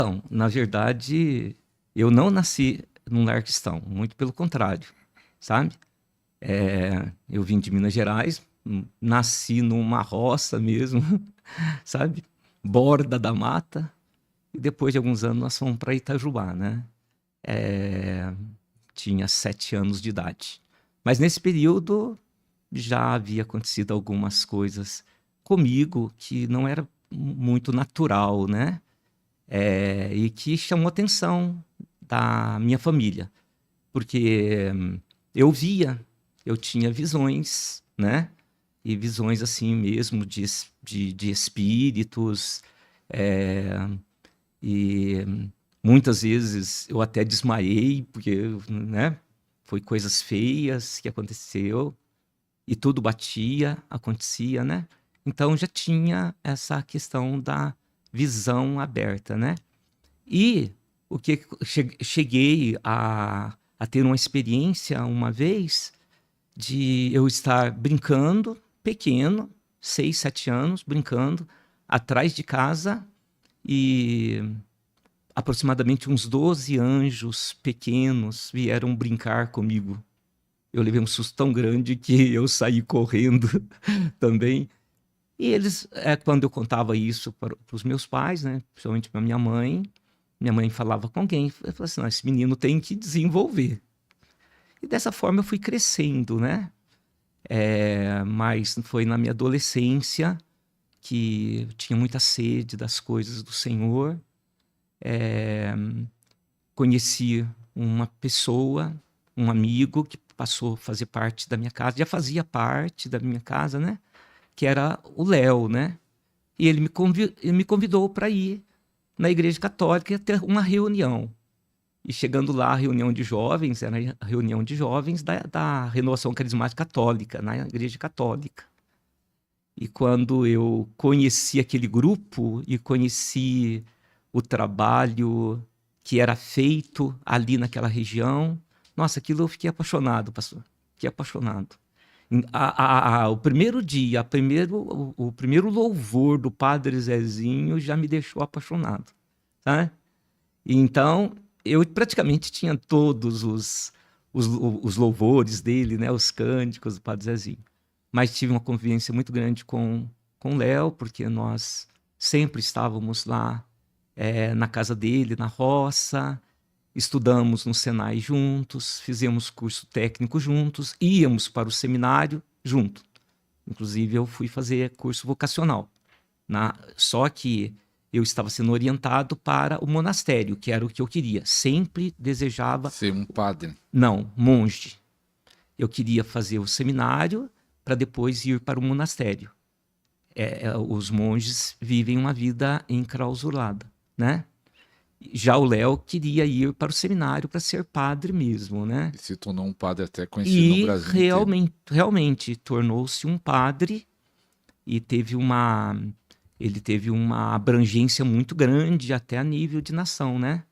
Então, na verdade, eu não nasci num lar cristão, muito pelo contrário, sabe? Eu vim de Minas Gerais, nasci numa roça mesmo, sabe? Borda da mata, e depois de alguns anos nós fomos para Itajubá, né? É, Tinha 7 anos de idade. Mas nesse período já havia acontecido algumas coisas comigo que não era muito natural, né? E que chamou a atenção da minha família, porque eu tinha visões, né? E visões assim mesmo de espíritos, é, e muitas vezes eu até desmaiei, porque, né? Foi coisas feias que aconteceu e tudo batia, acontecia, né? Então já tinha essa questão da visão aberta, né? E o que cheguei a ter uma experiência uma vez de eu estar brincando, pequeno, 6, 7 anos, brincando, atrás de casa e aproximadamente uns 12 anjos pequenos vieram brincar comigo. Eu levei um susto tão grande que eu saí correndo também. E eles, quando eu contava isso para os meus pais, né, principalmente para minha mãe falava com alguém, eu falava assim, não, esse menino tem que desenvolver. E dessa forma eu fui crescendo, né? Mas foi na minha adolescência que eu tinha muita sede das coisas do Senhor. É, Conheci uma pessoa, um amigo que passou a fazer parte da minha casa, já fazia parte da minha casa, né? Que era o Léo, né? E ele me convidou para ir na igreja católica ter uma reunião. E chegando lá, a reunião de jovens, era a reunião de jovens da Renovação Carismática Católica, na igreja católica. E quando eu conheci aquele grupo e conheci o trabalho que era feito ali naquela região, nossa, aquilo eu fiquei apaixonado, pastor. Fiquei apaixonado. O primeiro dia, o primeiro louvor do Padre Zezinho já me deixou apaixonado, tá? Então, eu praticamente tinha todos os louvores dele, né? Os cânticos do Padre Zezinho. Mas tive uma convivência muito grande com o Léo, porque nós sempre estávamos lá na casa dele, na roça, estudamos no Senai juntos, fizemos curso técnico juntos, íamos para o seminário junto. Inclusive, eu fui fazer curso vocacional. Só que eu estava sendo orientado para o monastério, que era o que eu queria. Sempre desejava. Ser um padre. Não, monge. Eu queria fazer o seminário para depois ir para o monastério. Os monges vivem uma vida enclausurada, né? Já o Léo queria ir para o seminário para ser padre mesmo, né? E se tornou um padre até conhecido no E Brasil inteiro. realmente tornou-se um padre e ele teve uma abrangência muito grande até a nível de nação, né?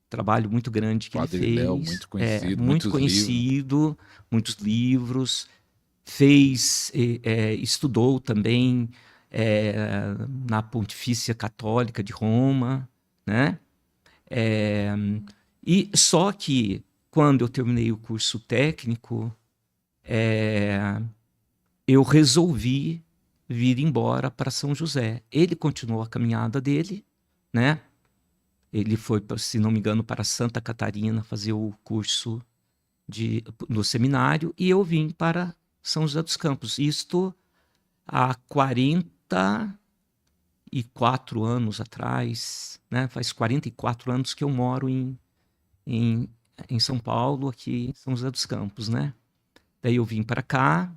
Trabalho muito grande que ele Padre Léo, fez, muito conhecido, muito muitos livros. conhecido, muitos livros, estudou também na Pontifícia Católica de Roma, né? É, e só que quando eu terminei o curso técnico, eu resolvi vir embora para São José. Ele continuou a caminhada dele, né? Ele foi, se não me engano, para Santa Catarina fazer o curso no seminário e eu vim para São José dos Campos. Isto há 44 anos atrás, né? Faz 44 anos que eu moro em, em São Paulo, aqui em São José dos Campos, né? Daí eu vim para cá,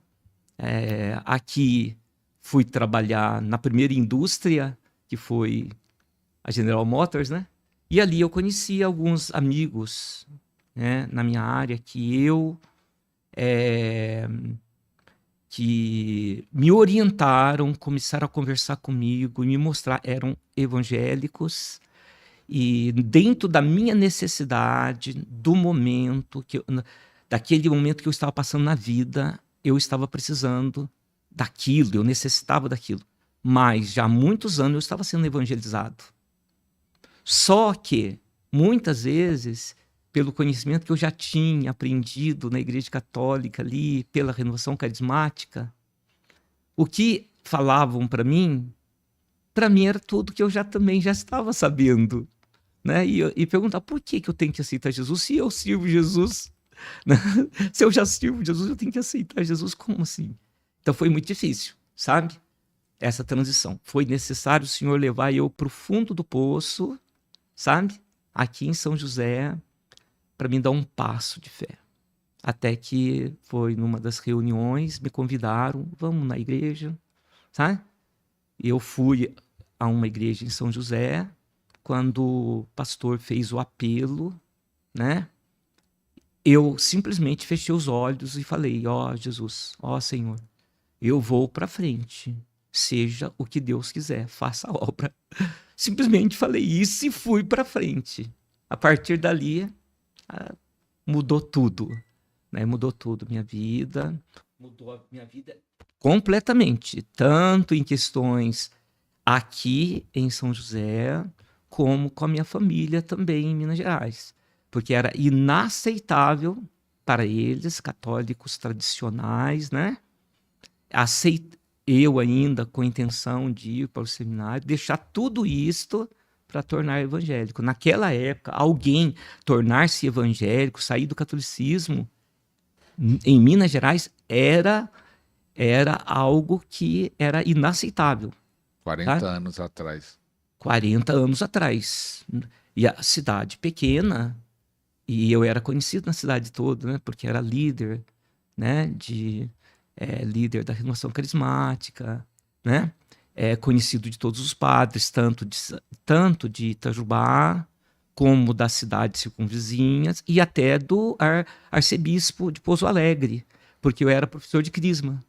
aqui fui trabalhar na primeira indústria, que foi a General Motors, né? E ali eu conheci alguns amigos, né, na minha área que me orientaram, começaram a conversar comigo e me mostrar, eram evangélicos e dentro da minha necessidade, do momento daquele momento que eu estava passando na vida, eu estava precisando daquilo, eu necessitava daquilo. Mas já há muitos anos eu estava sendo evangelizado. Só que, muitas vezes, pelo conhecimento que eu já tinha aprendido na Igreja Católica ali, pela renovação carismática, o que falavam para mim era tudo que eu também já estava sabendo. Né? E perguntar por que eu tenho que aceitar Jesus se eu sirvo Jesus? Né? Se eu já sirvo Jesus, eu tenho que aceitar Jesus? Como assim? Então foi muito difícil, sabe? Essa transição. Foi necessário o Senhor levar eu para o fundo do poço, sabe? Aqui em São José, para me dar um passo de fé. Até que foi numa das reuniões, me convidaram, vamos na igreja, sabe? E eu fui a uma igreja em São José, quando o pastor fez o apelo, né? Eu simplesmente fechei os olhos e falei, ó Jesus, ó Senhor, eu vou para frente, seja o que Deus quiser, faça a obra. Simplesmente falei isso e fui para frente. A partir dali, mudou tudo, né? Mudou tudo, mudou a minha vida completamente, tanto em questões aqui em São José, como com a minha família também em Minas Gerais. Porque era inaceitável para eles, católicos tradicionais, né? Eu ainda com a intenção de ir para o seminário, deixar tudo isto para tornar evangélico. Naquela época, alguém tornar-se evangélico, sair do catolicismo, em Minas Gerais, era algo que era inaceitável. 40 anos atrás. 40 anos atrás. E a cidade pequena, e eu era conhecido na cidade toda, né? Porque era líder, né? Líder da renovação carismática, né? Conhecido de todos os padres, tanto de Itajubá, como das cidades circunvizinhas, e até do arcebispo de Pouso Alegre, porque eu era professor de crisma.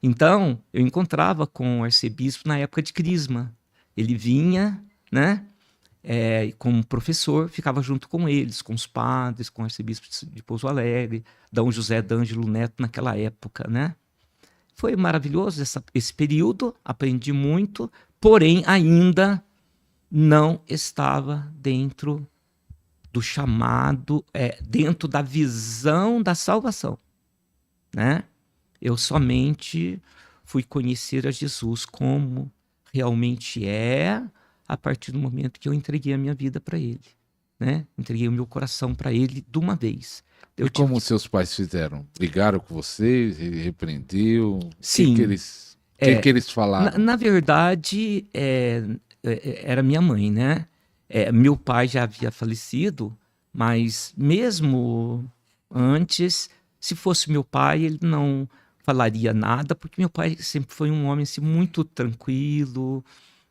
Então, eu encontrava com o arcebispo na época de crisma. Ele vinha, né, como professor, ficava junto com eles, com os padres, com o arcebispo de Pouso Alegre, Dom José d'Ângelo Neto naquela época, né? Foi maravilhoso esse período, aprendi muito, porém ainda não estava dentro do chamado, dentro da visão da salvação, né? Eu somente fui conhecer a Jesus como realmente a partir do momento que eu entreguei a minha vida para Ele, né? Entreguei o meu coração para Ele de uma vez. Como seus pais fizeram? Brigaram com você? Ele repreendeu? Sim. O que eles falaram? Na verdade, era minha mãe, né? Meu pai já havia falecido, mas mesmo antes, se fosse meu pai, ele não falaria nada, porque meu pai sempre foi um homem assim, muito tranquilo,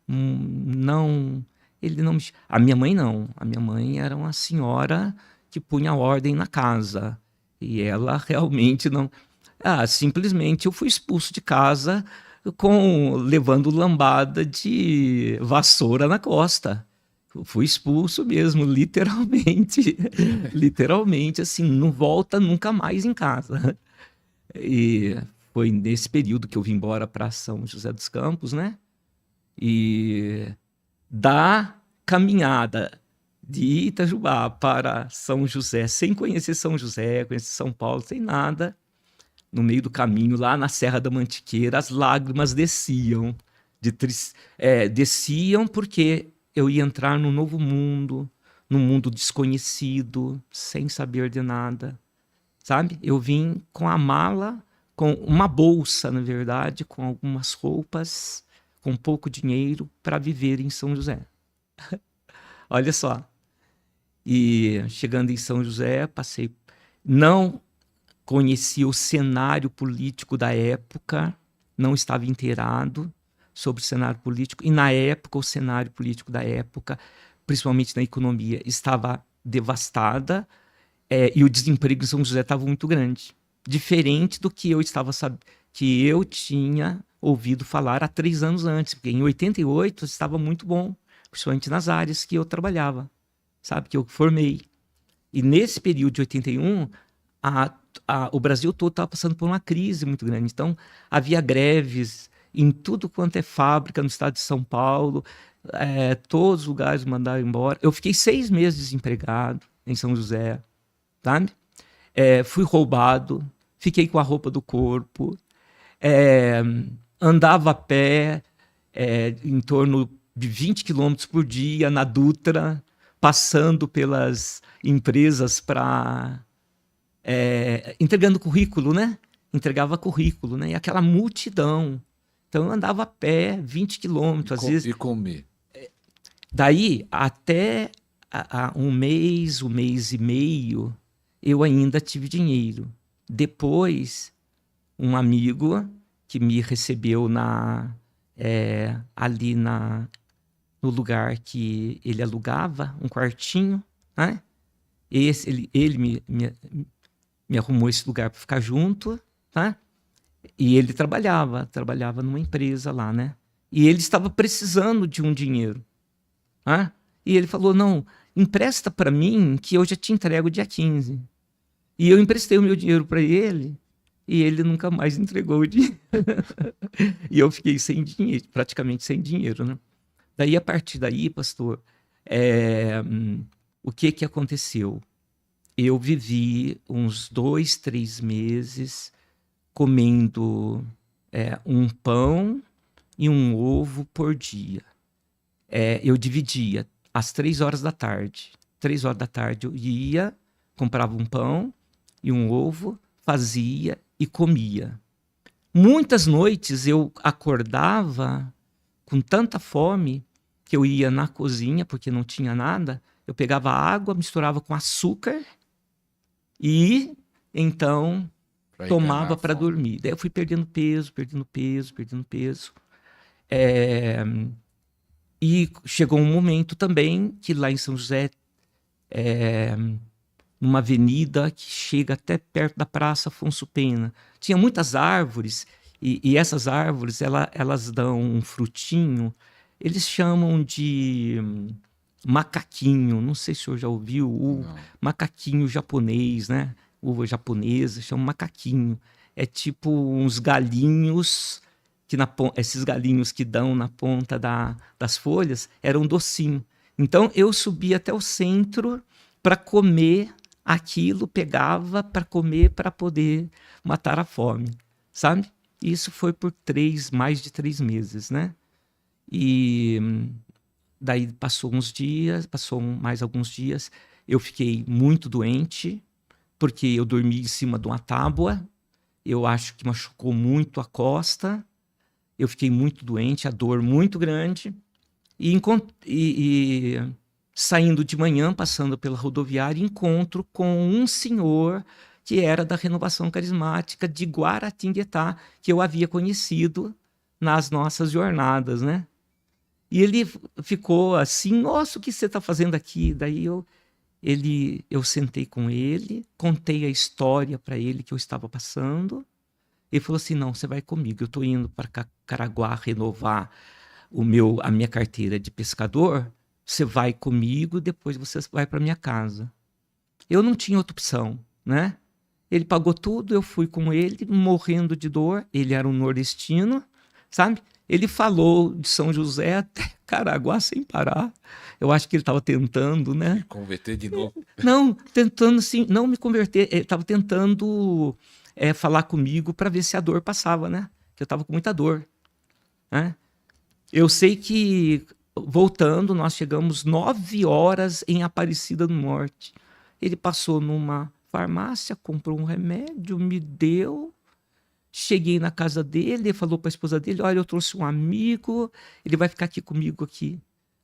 ele não me... A minha mãe não, a minha mãe era uma senhora que punha ordem na casa, e ela realmente não... simplesmente eu fui expulso de casa levando lambada de vassoura na costa. Eu fui expulso mesmo, literalmente, literalmente, assim, não volta nunca mais em casa. E foi nesse período que eu vim embora para São José dos Campos, né? E da caminhada de Itajubá para São José, sem conhecer São José, conhecer São Paulo, sem nada, no meio do caminho, lá na Serra da Mantiqueira, as lágrimas desciam. Desciam porque eu ia entrar num novo mundo, num mundo desconhecido, sem saber de nada. Sabe? Eu vim com a mala, com uma bolsa, na verdade, com algumas roupas, com pouco dinheiro para viver em São José. Olha só. E chegando em São José, não conhecia o cenário político da época, não estava inteirado sobre o cenário político. E na época, o cenário político da época, principalmente na economia, estava devastada. E o desemprego em São José estava muito grande. Diferente do que que eu tinha ouvido falar há 3 anos antes. Porque em 88 estava muito bom, principalmente nas áreas que eu trabalhava, sabe? Que eu formei. E nesse período de 81, o Brasil todo estava passando por uma crise muito grande. Então, havia greves em tudo quanto é fábrica no estado de São Paulo, todos os lugares me mandaram embora. Eu fiquei 6 meses desempregado em São José, sabe? Fui roubado, fiquei com a roupa do corpo, é, andava a pé em torno de 20 quilômetros por dia na Dutra, passando pelas empresas para entregando currículo, né? Entregava currículo, né? E aquela multidão. Então eu andava a pé 20 quilômetros, às vezes. E comer. Daí até um mês e meio, eu ainda tive dinheiro. Depois, um amigo que me recebeu ali no lugar que ele alugava, um quartinho, né? Ele me arrumou esse lugar para ficar junto, tá? E ele trabalhava numa empresa lá, né? E ele estava precisando de um dinheiro, tá? E ele falou, não, empresta para mim que eu já te entrego dia 15. E eu emprestei o meu dinheiro para ele e ele nunca mais entregou o dinheiro. E eu fiquei sem dinheiro, praticamente sem dinheiro, né? Daí, a partir daí, pastor, o que aconteceu? Eu vivi uns 2, 3 meses comendo um pão e um ovo por dia. Eu dividia às 3 horas da tarde. 3 horas da tarde eu ia, comprava um pão e um ovo, fazia e comia. Muitas noites eu acordava com tanta fome que eu ia na cozinha, porque não tinha nada, eu pegava água, misturava com açúcar e então tomava para dormir. Daí eu fui perdendo peso. E chegou um momento também que lá em São José, numa avenida que chega até perto da Praça Afonso Pena, tinha muitas árvores, e essas árvores elas dão um frutinho, eles chamam de macaquinho, não sei se o senhor já ouviu, o macaquinho japonês, né? Uva japonesa, chama macaquinho. É tipo uns galinhos, esses galinhos que dão na ponta das folhas, eram docinho. Então eu subia até o centro para comer aquilo, pegava para comer para poder matar a fome, sabe? Isso foi por mais de 3 meses, né? E daí passou mais alguns dias, eu fiquei muito doente, porque eu dormi em cima de uma tábua, eu acho que machucou muito a costa, eu fiquei muito doente, a dor muito grande, e saindo de manhã, passando pela rodoviária, encontro com um senhor que era da Renovação Carismática de Guaratinguetá, que eu havia conhecido nas nossas jornadas, né? E ele ficou assim, nossa, o que você está fazendo aqui? Daí eu sentei com ele, contei a história para ele que eu estava passando. Ele falou assim, não, você vai comigo, eu estou indo para Caraguá renovar a minha carteira de pescador, você vai comigo, depois você vai para minha casa. Eu não tinha outra opção, né? Ele pagou tudo, eu fui com ele, morrendo de dor. Ele era um nordestino, sabe? Ele falou de São José até Caraguá sem parar. Eu acho que ele estava tentando, né? Me converter de novo. Não, tentando assim, não me converter. Ele estava tentando falar comigo para ver se a dor passava, né? Que eu estava com muita dor, né? Eu sei que, voltando, nós chegamos 9 horas em Aparecida do Norte. Ele passou numa farmácia, comprou um remédio, me deu. Cheguei na casa dele, ele falou para a esposa dele, olha, eu trouxe um amigo, ele vai ficar aqui comigo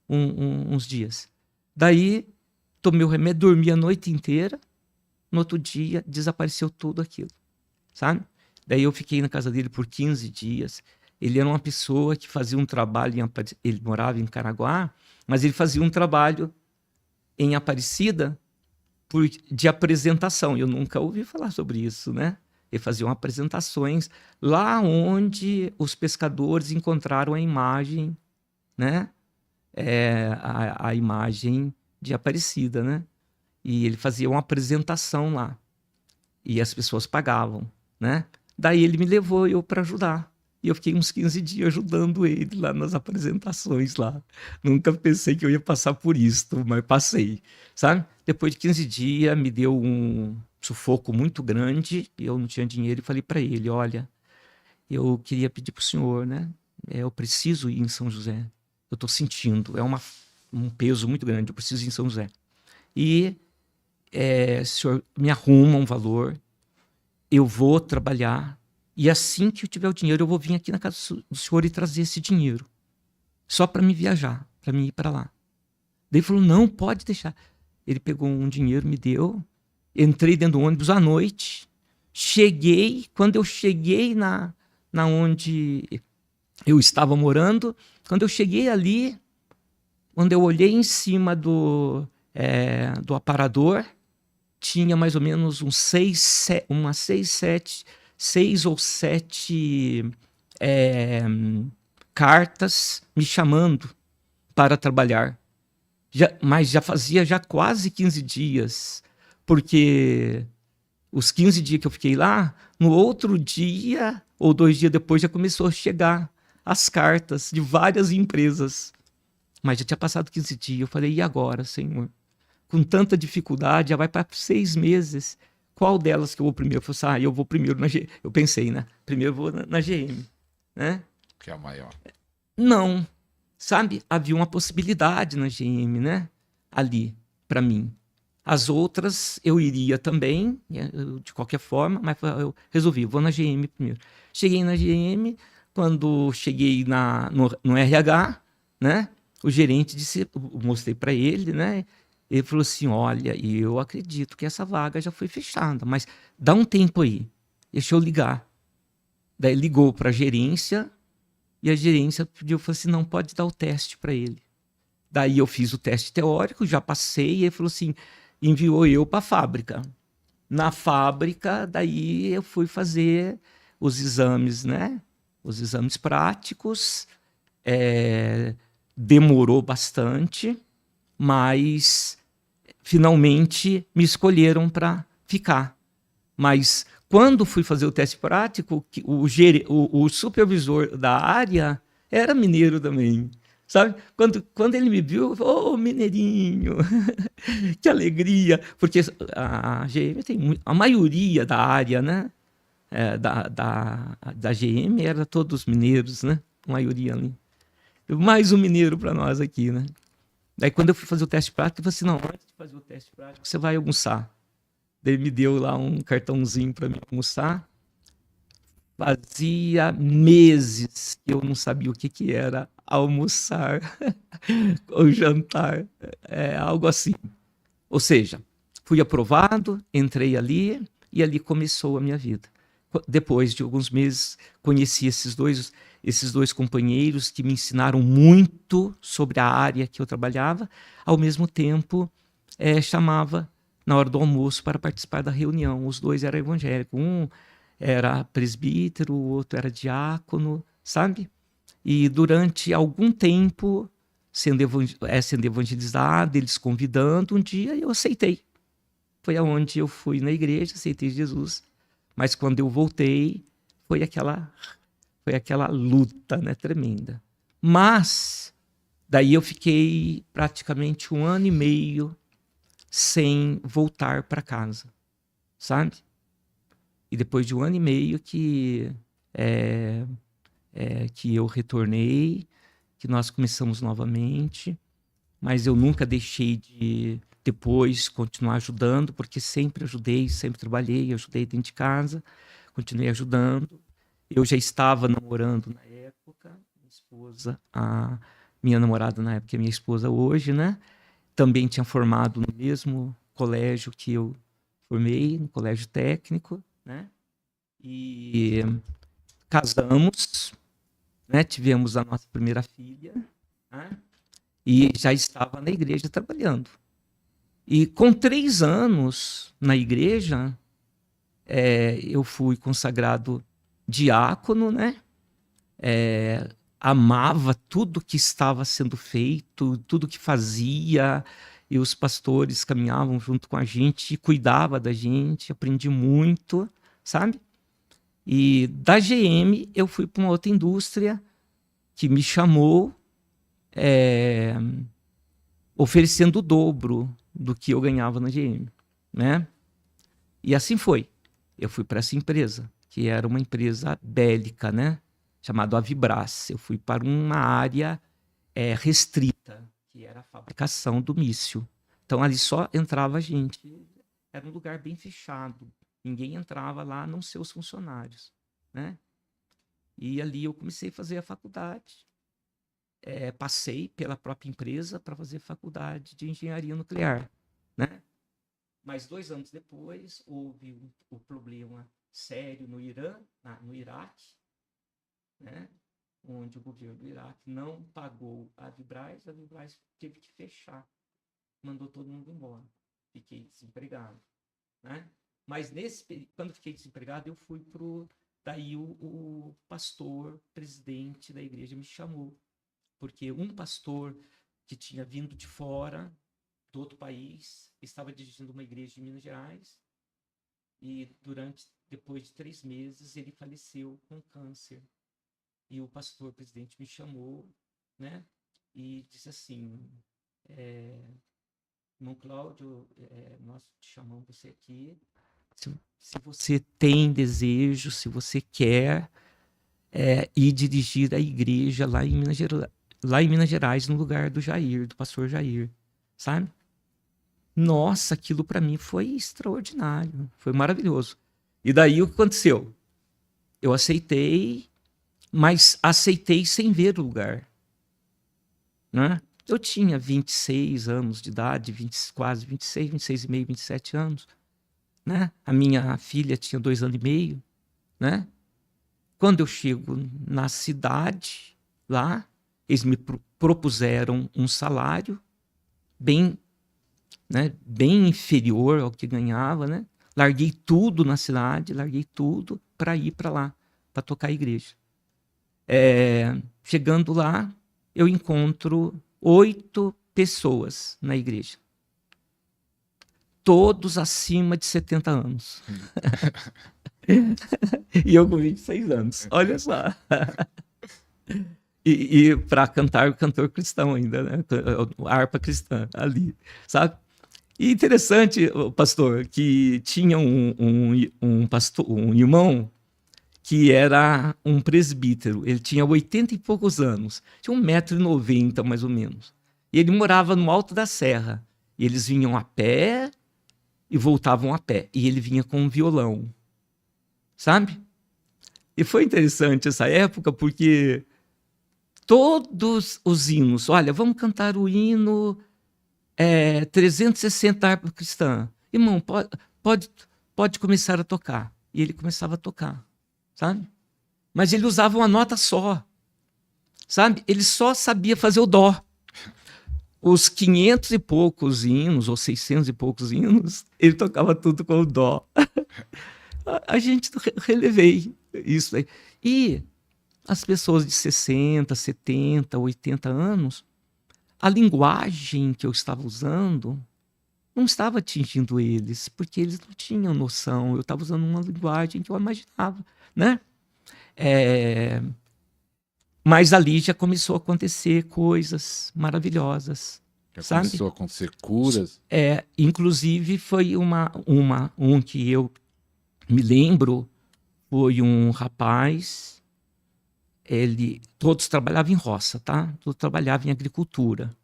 uns dias. Daí, tomei o remédio, dormi a noite inteira. No outro dia, desapareceu tudo aquilo, sabe? Daí eu fiquei na casa dele por 15 dias. Ele era uma pessoa que fazia um trabalho ele morava em Caraguá, mas ele fazia um trabalho em Aparecida de apresentação. Eu nunca ouvi falar sobre isso, né? Ele fazia apresentações lá onde os pescadores encontraram a imagem, né? A imagem de Aparecida, né? E ele fazia uma apresentação lá. E as pessoas pagavam, né? Daí ele me levou eu para ajudar. E eu fiquei uns 15 dias ajudando ele lá nas apresentações lá. Nunca pensei que eu ia passar por isso, mas passei, sabe? Depois de 15 dias, me deu um sufoco muito grande, e eu não tinha dinheiro, e falei para ele, olha, eu queria pedir para o senhor, né? Eu preciso ir em São José. Eu estou sentindo, um peso muito grande, eu preciso ir em São José. E o senhor me arruma um valor, eu vou trabalhar, e assim que eu tiver o dinheiro, eu vou vir aqui na casa do senhor e trazer esse dinheiro. Só para me viajar, para me ir para lá. Daí ele falou, não, pode deixar. Ele pegou um dinheiro, me deu, entrei dentro do ônibus à noite, cheguei, quando eu cheguei na onde eu estava morando, quando eu cheguei ali, quando eu olhei em cima do aparador, tinha mais ou menos uns 6 ou 7 cartas me chamando para trabalhar. Mas já fazia quase 15 dias, porque os 15 dias que eu fiquei lá, no outro dia ou 2 dias depois já começou a chegar as cartas de várias empresas. Mas já tinha passado 15 dias, eu falei, e agora, Senhor? Com tanta dificuldade, já vai para 6 meses. Qual delas que eu vou primeiro? Eu falei, eu vou primeiro na GM. Eu pensei, né? Primeiro eu vou na GM, né? Que é a maior. Não, sabe? Havia uma possibilidade na GM, né? Ali, para mim. As outras eu iria também, de qualquer forma, mas eu resolvi, vou na GM primeiro. Cheguei na GM, quando cheguei no RH, né? O gerente disse, eu mostrei para ele, né? Ele falou assim, olha, eu acredito que essa vaga já foi fechada, mas dá um tempo aí, deixa eu ligar. Daí ligou para a gerência, e a gerência pediu, falou assim, não, pode dar o teste para ele. Daí eu fiz o teste teórico, já passei, e ele falou assim, enviou eu para a fábrica. Na fábrica, daí eu fui fazer os exames, né? Os exames práticos, demorou bastante, mas finalmente me escolheram para ficar. Mas quando fui fazer o teste prático, o supervisor da área era mineiro também, sabe? Quando ele me viu, eu falei, ô, mineirinho, que alegria, porque a GM tem a maioria da área, né? Da GM era todos mineiros, né? A maioria ali. Mais um mineiro para nós aqui, né? Daí quando eu fui fazer o teste prático, eu falei assim, não, antes de fazer o teste prático, você vai almoçar. Daí ele me deu lá um cartãozinho para mim almoçar. Fazia meses que eu não sabia o que era almoçar ou jantar, algo assim. Ou seja, fui aprovado, entrei ali e ali começou a minha vida. Depois de alguns meses, conheci esses dois companheiros que me ensinaram muito sobre a área que eu trabalhava. Ao mesmo tempo, chamava na hora do almoço para participar da reunião. Os dois eram evangélicos. Um era presbítero, o outro era diácono, sabe? E durante algum tempo, sendo evangelizado, eles convidando, um dia eu aceitei. Foi aonde eu fui na igreja, aceitei Jesus. Mas quando eu voltei, foi aquela luta, né, tremenda. Mas daí eu fiquei praticamente 1 ano e meio sem voltar para casa, sabe? E depois de 1 ano e meio que eu retornei, que nós começamos novamente, mas eu nunca deixei de depois continuar ajudando, porque sempre ajudei, sempre trabalhei, ajudei dentro de casa, continuei ajudando. Eu já estava namorando na época, minha namorada na época é minha esposa hoje, né? Também tinha formado no mesmo colégio que eu formei, no colégio técnico, né? E casamos, né? Tivemos a nossa primeira filha, né? E já estava na igreja trabalhando. E com 3 anos na igreja, eu fui consagrado diácono, né? Amava tudo que estava sendo feito, tudo que fazia, e os pastores caminhavam junto com a gente, cuidava da gente, aprendi muito, sabe? E da GM eu fui para uma outra indústria que me chamou, oferecendo o dobro do que eu ganhava na GM, né? E assim foi. Eu fui para essa empresa, que era uma empresa bélica, né? Chamada Avibras. Eu fui para uma área restrita, que era a fabricação do míssil. Então ali só entrava gente. Era um lugar bem fechado. Ninguém entrava lá, a não ser os funcionários, né? E ali eu comecei a fazer a faculdade. Passei pela própria empresa para fazer faculdade de engenharia nuclear, né? Mas 2 anos depois houve um problema sério no Irã, no Iraque, né? Onde o governo do Iraque não pagou a Vibraz teve que fechar, mandou todo mundo embora. Fiquei desempregado, né? Mas quando fiquei desempregado, eu fui daí o pastor, presidente da igreja, me chamou, porque um pastor que tinha vindo de fora, do outro país, estava dirigindo uma igreja em Minas Gerais, e depois de 3 meses, ele faleceu com câncer. E o pastor presidente me chamou, né? E disse assim: irmão Cláudio, nós te chamamos você aqui. Se você tem desejo, se você quer ir dirigir a igreja lá em Minas Gerais, no lugar do Jair, do pastor Jair, sabe? Nossa, aquilo para mim foi extraordinário, foi maravilhoso. E daí o que aconteceu? Eu aceitei, mas aceitei sem ver o lugar, né? Eu tinha 26 anos de idade, quase 26, 26 e meio, 27 anos, né? A minha filha tinha 2 anos e meio, né? Quando eu chego na cidade, lá, eles me propuseram um salário bem inferior ao que ganhava, né? Larguei tudo na cidade, larguei tudo para ir para lá, para tocar a igreja. Chegando lá, eu encontro 8 pessoas na igreja. Todos acima de 70 anos. E eu com 26 anos. Olha só. E para cantar o cantor cristão ainda, né? A harpa cristã ali, sabe? E interessante, pastor, que tinha um pastor, um irmão que era um presbítero. Ele tinha 80 e poucos anos, tinha 1,90 m mais ou menos. E ele morava no alto da serra. E eles vinham a pé e voltavam a pé. E ele vinha com um violão, sabe? E foi interessante essa época porque todos os hinos, olha, vamos cantar o hino 360 harpa cristã. Irmão, pode começar a tocar. E ele começava a tocar, sabe? Mas ele usava uma nota só, sabe? Ele só sabia fazer o dó. Os 500 e poucos hinos, ou 600 e poucos hinos, ele tocava tudo com o dó. A gente relevei isso aí. E as pessoas de 60, 70, 80 anos, a linguagem que eu estava usando não estava atingindo eles, porque eles não tinham noção. Eu estava usando uma linguagem que eu imaginava, né? Mas ali já começou a acontecer coisas maravilhosas, Já sabe? começou a acontecer curas. Inclusive foi um que eu me lembro, foi um rapaz, todos trabalhavam em roça, tá? Todos trabalhavam em agricultura.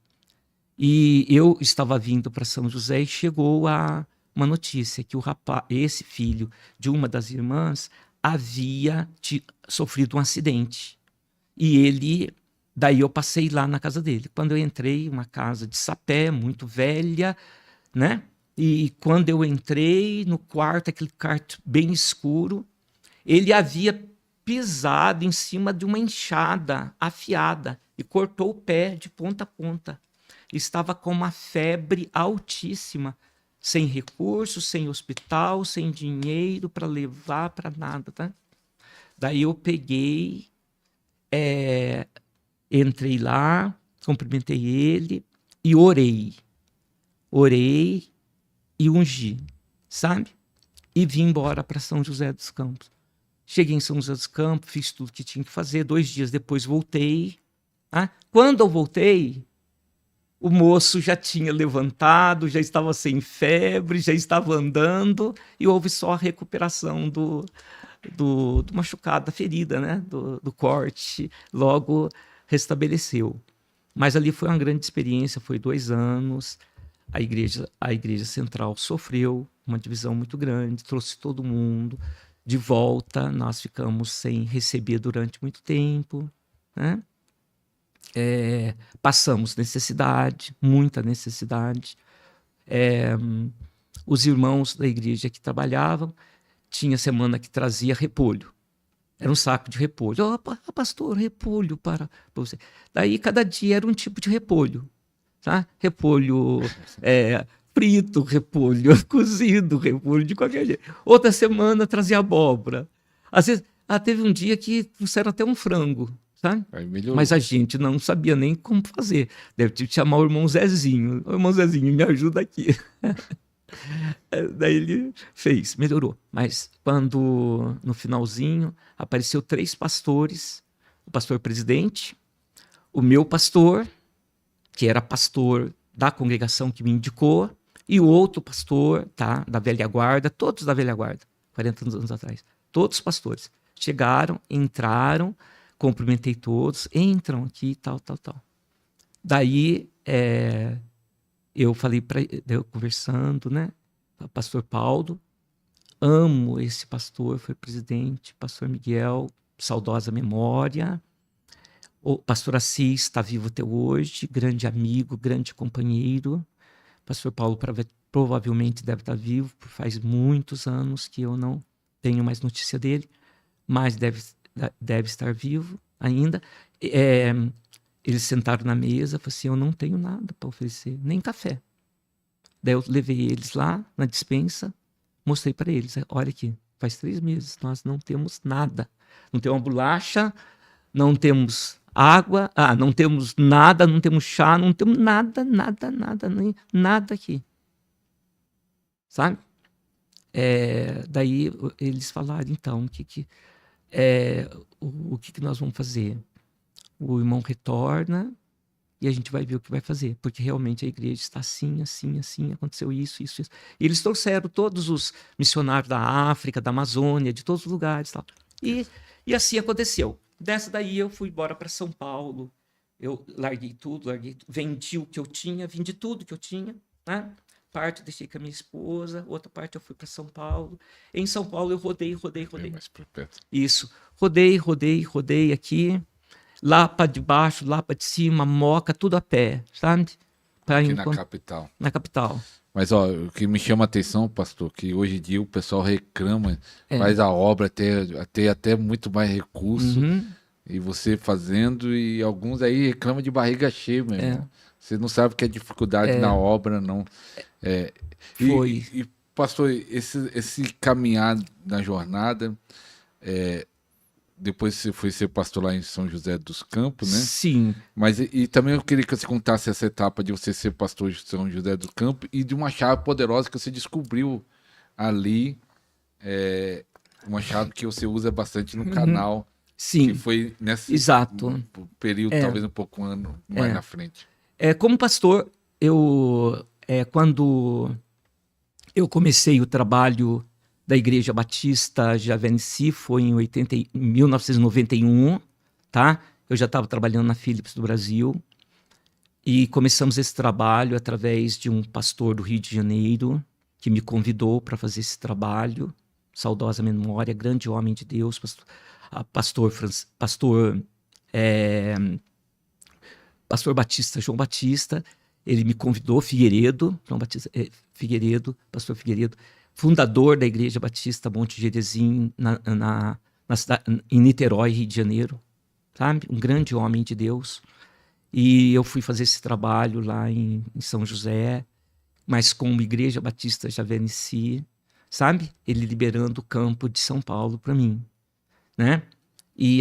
E eu estava vindo para São José e chegou uma notícia que esse filho de uma das irmãs havia sofrido um acidente. E daí eu passei lá na casa dele. Quando eu entrei, uma casa de sapé, muito velha, né? E quando eu entrei no quarto, aquele quarto bem escuro, ele havia pisado em cima de uma enxada afiada e cortou o pé de ponta a ponta. Estava com uma febre altíssima, sem recursos, sem hospital, sem dinheiro para levar para nada, tá? Daí eu peguei, entrei lá, cumprimentei ele e orei. Orei e ungi, sabe? E vim embora para São José dos Campos. Cheguei em São José dos Campos, fiz tudo que tinha que fazer. 2 dias depois voltei. Tá? Quando eu voltei, o moço já tinha levantado, já estava sem febre, já estava andando, e houve só a recuperação do machucado, da ferida, né? do corte. Logo restabeleceu. Mas ali foi uma grande experiência, foi 2 anos. A igreja central sofreu uma divisão muito grande, trouxe todo mundo de volta. Nós ficamos sem receber durante muito tempo, né? Passamos necessidade, muita necessidade. Os irmãos da igreja que trabalhavam, tinha semana que trazia repolho. Era um saco de repolho. Pastor, repolho para você. Daí, cada dia era um tipo de repolho. Tá? Repolho frito, repolho cozido, repolho de qualquer jeito. Outra semana trazia abóbora. Às vezes, teve um dia que trouxeram até um frango. Sabe? Mas a gente não sabia nem como fazer. Deve ter que chamar o irmão Zezinho. O irmão Zezinho, me ajuda aqui. Daí ele fez, melhorou. Mas quando, no finalzinho, apareceu 3 pastores, o pastor presidente, o meu pastor, que era pastor da congregação que me indicou, e o outro pastor, tá, da velha guarda, todos da velha guarda, 40 anos atrás, todos pastores. Chegaram, entraram, cumprimentei todos, entram aqui, tal. Daí, eu falei para eu conversando, né? Pastor Paulo, amo esse pastor, foi presidente, pastor Miguel, saudosa memória. O pastor Assis está vivo até hoje, grande amigo, grande companheiro. Pastor Paulo provavelmente deve estar vivo, faz muitos anos que eu não tenho mais notícia dele, mas deve estar vivo ainda. Eles sentaram na mesa, falaram assim, eu não tenho nada para oferecer, nem café. Daí eu levei eles lá na despensa, mostrei para eles, olha aqui, faz 3 meses, nós não temos nada. Não temos uma bolacha, não temos água, não temos nada, não temos chá, não temos nada, nada aqui. Sabe? Daí eles falaram, então, o que nós vamos fazer? O irmão retorna e a gente vai ver o que vai fazer, porque realmente a igreja está assim, aconteceu isso. E eles trouxeram todos os missionários da África, da Amazônia, de todos os lugares. Tal. E assim aconteceu. Dessa daí eu fui embora para São Paulo, eu larguei tudo, vendi o que eu tinha, vendi tudo que eu tinha, né? Parte eu deixei com a minha esposa, outra parte eu fui para São Paulo. Em São Paulo eu rodei. Mais por perto. Isso, rodei aqui, lá para de baixo, lá para de cima, Moca, tudo a pé, sabe? Aqui na capital. Na capital. Mas o que me chama a atenção, pastor, que hoje em dia o pessoal reclama, faz a obra ter até muito mais recurso, e você fazendo, e alguns aí reclamam de barriga cheia, meu irmão. Você não sabe o que é dificuldade na obra, não. Foi. E pastor, esse caminhar na jornada, depois você foi ser pastor lá em São José dos Campos, né? Sim. Mas e também eu queria que você contasse essa etapa de você ser pastor de São José dos Campos e de uma chave poderosa que você descobriu ali, uma chave que você usa bastante no canal. Sim. Que foi nesse Exato. período, talvez um pouco mais na frente. Como pastor, quando eu comecei o trabalho da Igreja Batista Javanesi, foi em 1991, tá? Eu já estava trabalhando na Philips do Brasil e começamos esse trabalho através de um pastor do Rio de Janeiro que me convidou para fazer esse trabalho, saudosa memória, grande homem de Deus, pastor Batista, João Batista. Ele me convidou, pastor Figueiredo, fundador da Igreja Batista Monte Gerezim, em Niterói, Rio de Janeiro, sabe? Um grande homem de Deus. E eu fui fazer esse trabalho lá em São José, mas com uma Igreja Batista Javanesi, sabe? Ele liberando o campo de São Paulo para mim, né? E